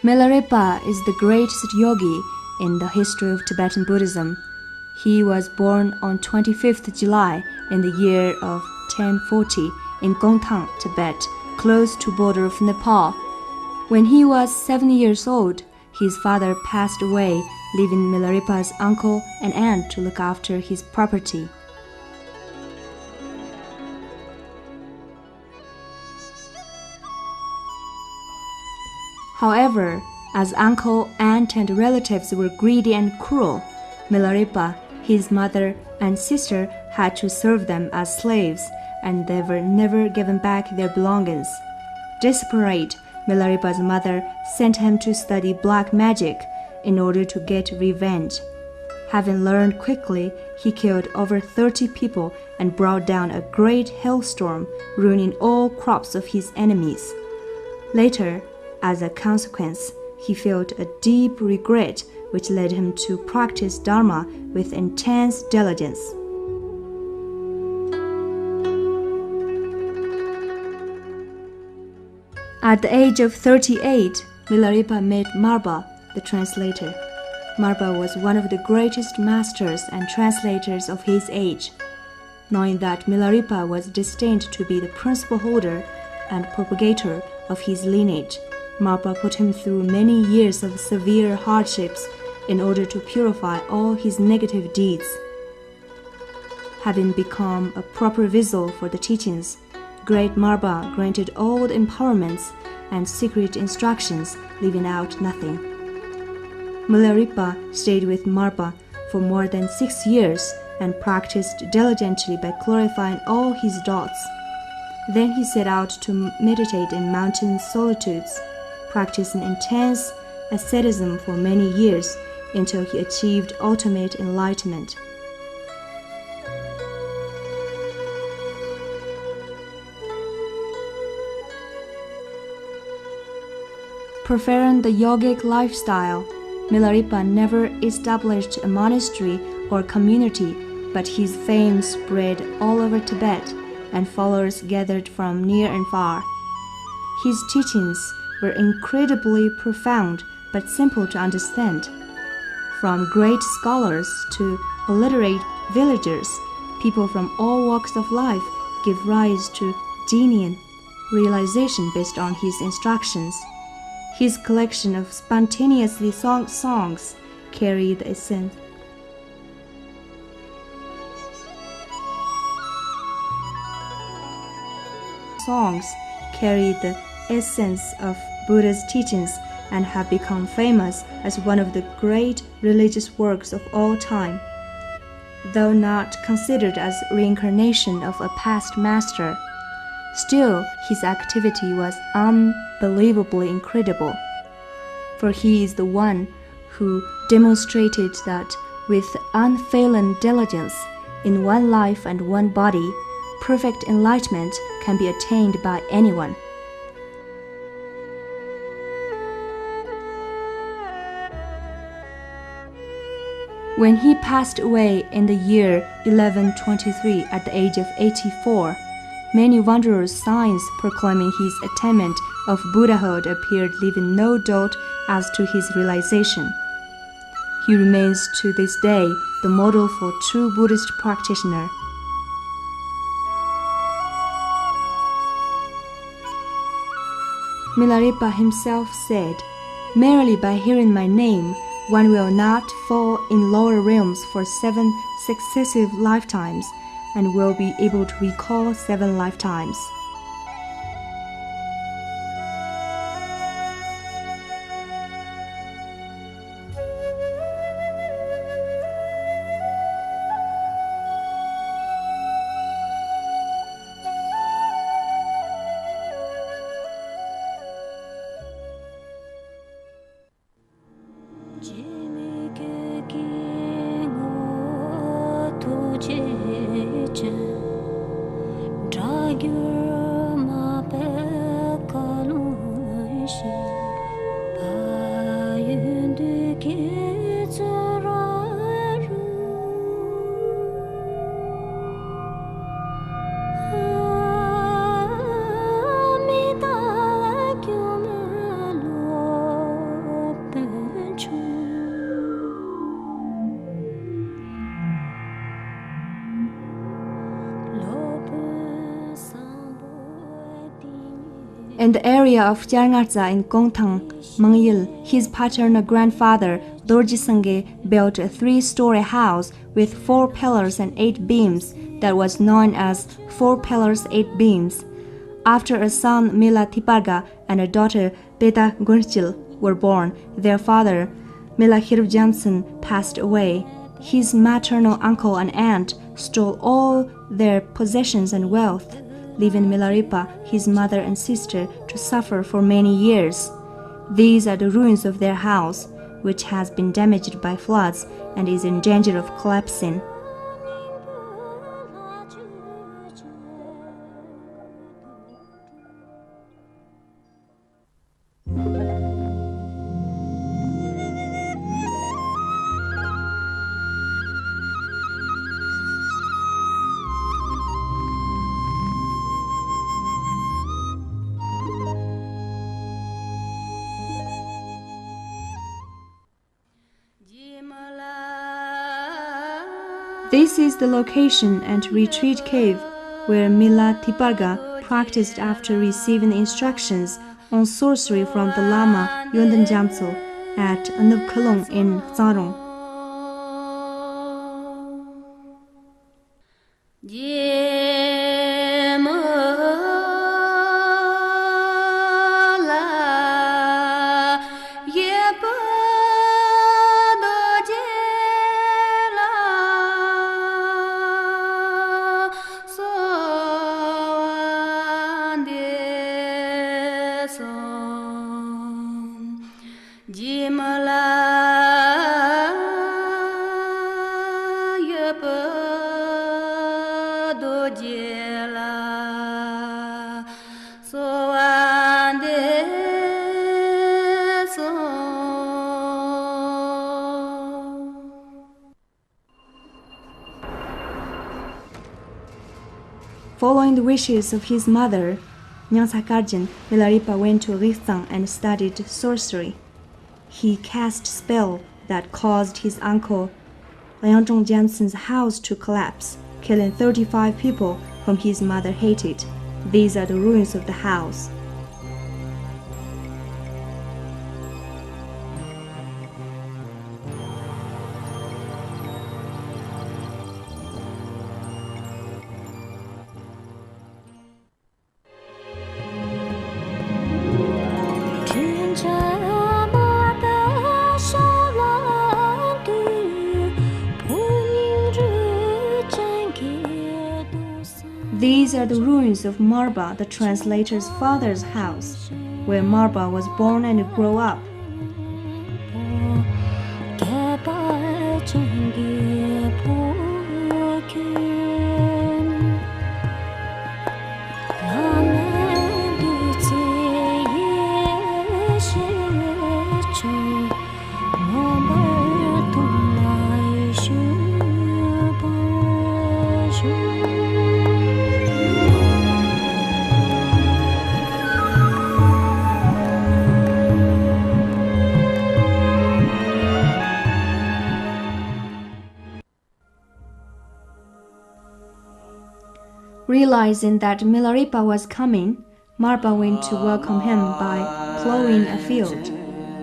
Milarepa is the greatest yogi in the history of Tibetan Buddhism. He was born on 25th July in the year of 1040 in Gongtang, Tibet, close to border of Nepal. When he was 7 years old, his father passed away, leaving Milarepa's uncle and aunt to look after his property. However, as uncle, aunt, and relatives were greedy and cruel, Milarepa, his mother, and sister had to serve them as slaves, and they were never given back their belongings. Desperate, Milarepa's mother sent him to study black magic in order to get revenge. Having learned quickly, he killed over 30 people and brought down a great hailstorm, ruining all crops of his enemies. Later, as a consequence, he felt a deep regret, which led him to practice Dharma with intense diligence. At the age of 38, Milarepa met Marba, the translator. Marba was one of the greatest masters and translators of his age. Knowing that Milarepa was destined to be the principal holder and propagator of his lineage, Marba put him through many years of severe hardships in order to purify all his negative deeds. Having become a proper vessel for the teachings, Great Marba granted all the empowerments and secret instructions, leaving out nothing. Milarepa stayed with Marba for more than 6 years and practiced diligently by clarifying all his doubts. Then he set out to meditate in mountain solitudes, practicing intense asceticism for many years until he achieved ultimate enlightenment. Preferring the yogic lifestyle, Milarepa never established a monastery or community, but his fame spread all over Tibet, and followers gathered from near and far. His teachings were incredibly profound but simple to understand. From great scholars to illiterate villagers, people from all walks of life give rise to genuine realization based on his instructions. His collection of spontaneously sung songs carry the essence. Songs carry the essence of Buddha's teachings and have become famous as one of the great religious works of all time. Though not considered as reincarnation of a past master, still his activity was unbelievably incredible. For he is the one who demonstrated that with unfailing diligence, in one life and one body, perfect enlightenment can be attained by anyone. When he passed away in the year 1123 at the age of 84, many wondrous signs proclaiming his attainment of Buddhahood appeared, leaving no doubt as to his realization. He remains to this day the model for true Buddhist practitioner. Milarepa himself said, "Merely by hearing my name, one will not fall in lower realms for 7 successive lifetimes, and will be able to recall 7 lifetimes." Drag your In the area of Jarngarza in Gongtang, Mengyil, his paternal grandfather Dorji Sangye built a 3-story house with 4 pillars and 8 beams that was known as 4 pillars 8 beams. After a son Mila Tiparga and a daughter Beta Gurchil were born, their father Milahir Jansen passed away. His maternal uncle and aunt stole all their possessions and wealth, leaving Milarepa, his mother and sister, to suffer for many years. These are the ruins of their house, which has been damaged by floods and is in danger of collapsing. This is the location and retreat cave where Mila Tiparga practiced after receiving instructions on sorcery from the Lama Yondan Jamtso at Anupkalong in Zarong. Following the wishes of his mother, Nyangsa Karjen, Milarepa went to Rixang and studied sorcery. He cast a spell that caused his uncle Lianzhong Jansen's house to collapse, killing 35 people whom his mother hated. These are the ruins of the house. These are the ruins of Marba, the translator's father's house, where Marba was born and grew up. Realizing that Milarepa was coming, Marba went to welcome him by plowing a field.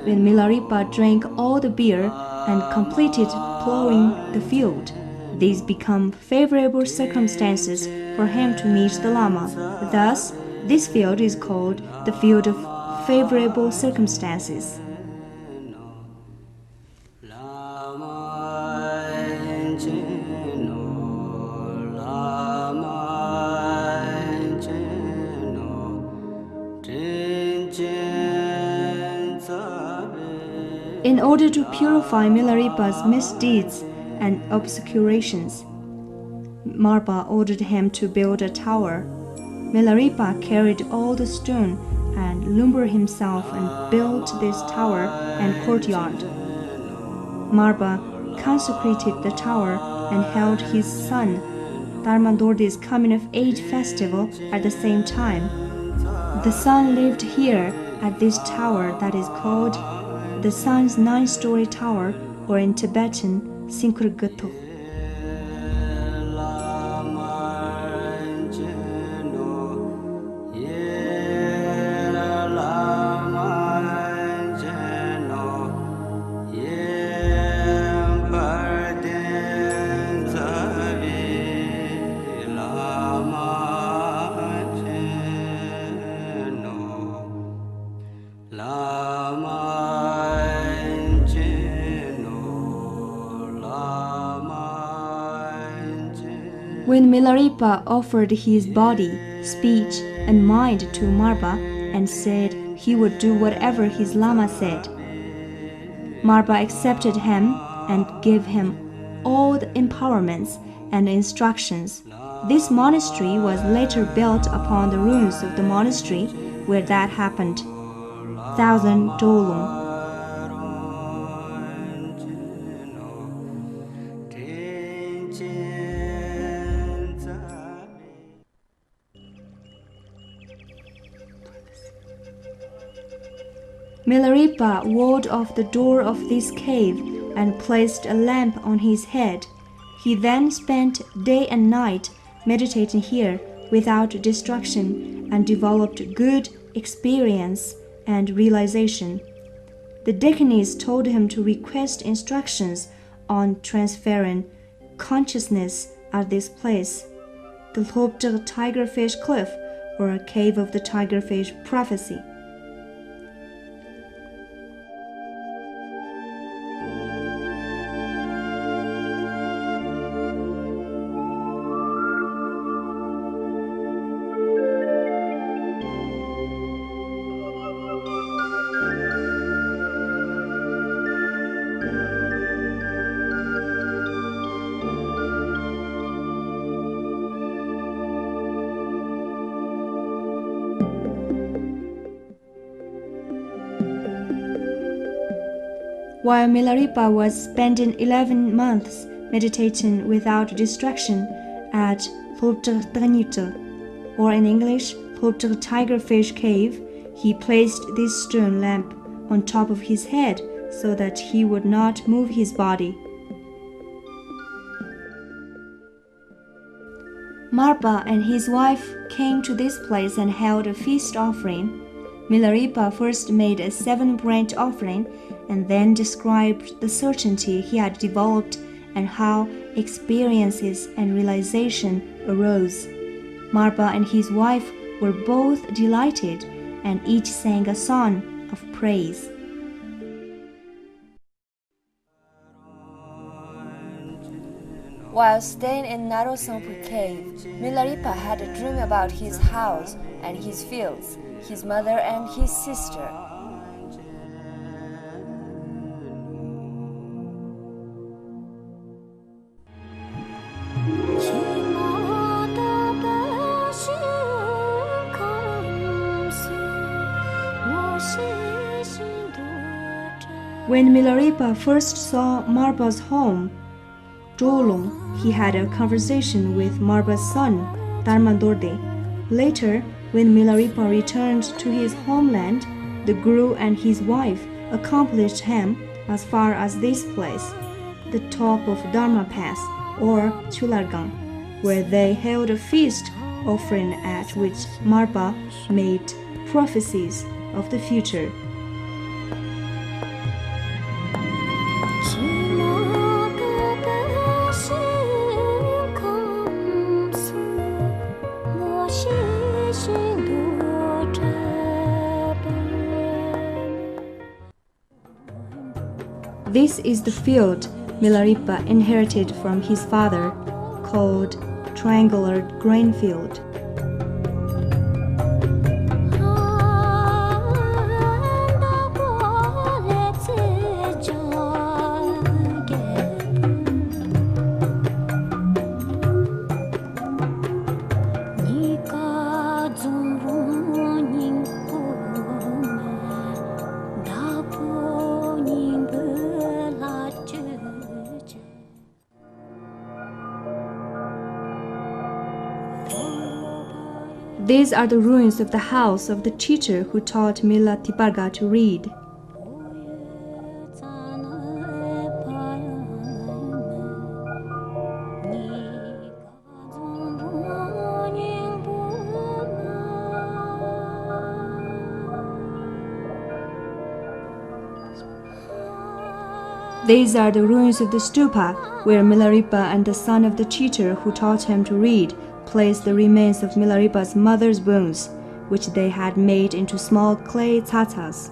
When Milarepa drank all the beer and completed plowing the field, these become favorable circumstances for him to meet the Lama. Thus, this field is called the field of favorable circumstances. In order to purify Milarepa's misdeeds and obscurations, Marba ordered him to build a tower. Milarepa carried all the stone and lumber himself and built this tower and courtyard. Marba consecrated the tower and held his son Dharmadordi's coming-of-age festival at the same time. The son lived here at this tower that is called the Sun's 9-story tower, or in Tibetan, Sinkurguto. When Milarepa offered his body, speech, and mind to Marba and said he would do whatever his lama said, Marba accepted him and gave him all the empowerments and instructions. This monastery was later built upon the ruins of the monastery where that happened. 1000 Dolong. Milarepa walled off the door of this cave and placed a lamp on his head. He then spent day and night meditating here without distraction and developed good experience and realization. The deaconess told him to request instructions on transferring consciousness at this place, the Lhopter Tigerfish Cliff, or a Cave of the Tigerfish Prophecy. While Milarepa was spending 11 months meditating without distraction at Lhopter Tranite, or in English, Lhopter Tigerfish Cave, he placed this stone lamp on top of his head so that he would not move his body. Marba and his wife came to this place and held a feast offering. Milarepa first made a 7-branch offering and then described the certainty he had developed and how experiences and realization arose. Marba and his wife were both delighted and each sang a song of praise. While staying in Narosangpu cave, Milarepa had a dream about his house and his fields, his mother and his sister. When Milarepa first saw Marba's home, Dolong, he had a conversation with Marba's son, Dharmadorde. Later, when Milarepa returned to his homeland, the Guru and his wife accomplished him as far as this place, the top of Dharma Pass, or Chulargang, where they held a feast offering at which Marba made prophecies of the future. This is the field Milarepa inherited from his father, called Triangular Grain Field. These are the ruins of the house of the teacher who taught Mila Tiparga to read. These are the ruins of the stupa, where Milarepa and the son of the teacher who taught him to read placed the remains of Milarepa's mother's bones, which they had made into small clay tatas.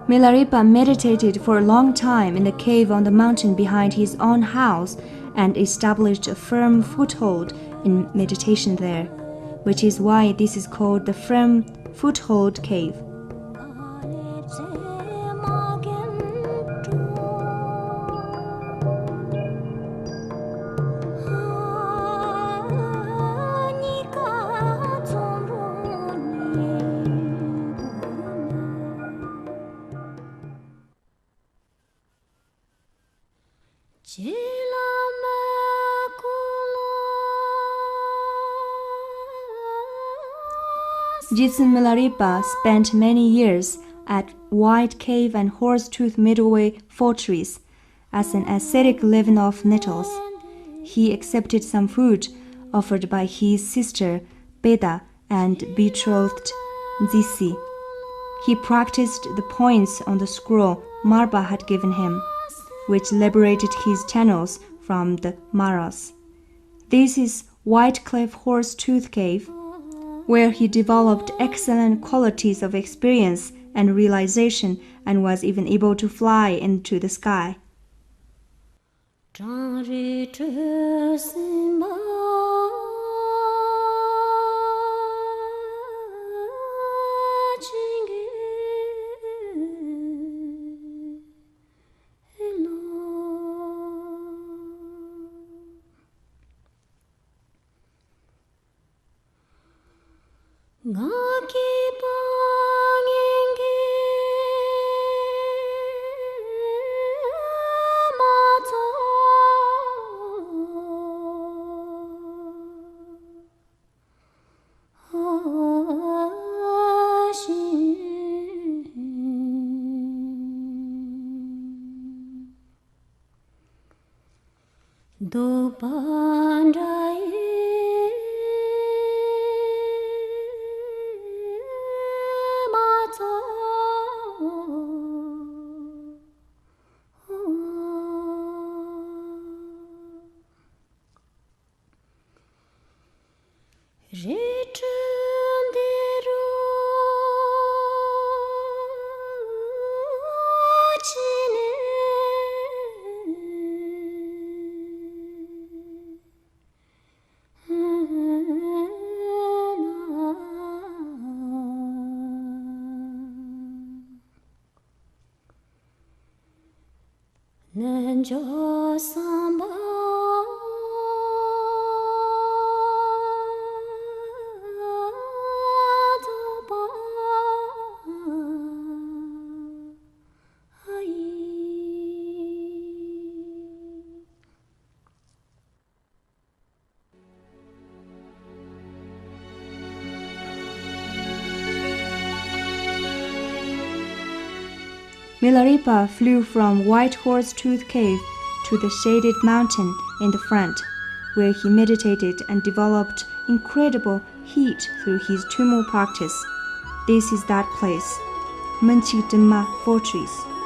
Milarepa meditated for a long time in the cave on the mountain behind his own house and established a firm foothold in meditation there, which is why this is called the firm foothold cave. Jitsun Milarepa spent many years at White Cave and Horsetooth Midway Fortress as an ascetic living off nettles. He accepted some food offered by his sister Beda and betrothed Zisi. He practiced the points on the scroll Marba had given him, which liberated his channels from the Maras. This is White Cliff Horsetooth Cave, where he developed excellent qualities of experience and realization and was even able to fly into the sky. Do pandai mato Nanjo samba Milarepa flew from White Horsetooth Cave to the shaded mountain in the front, where he meditated and developed incredible heat through his tummo practice. This is that place, Menchidema Fortress.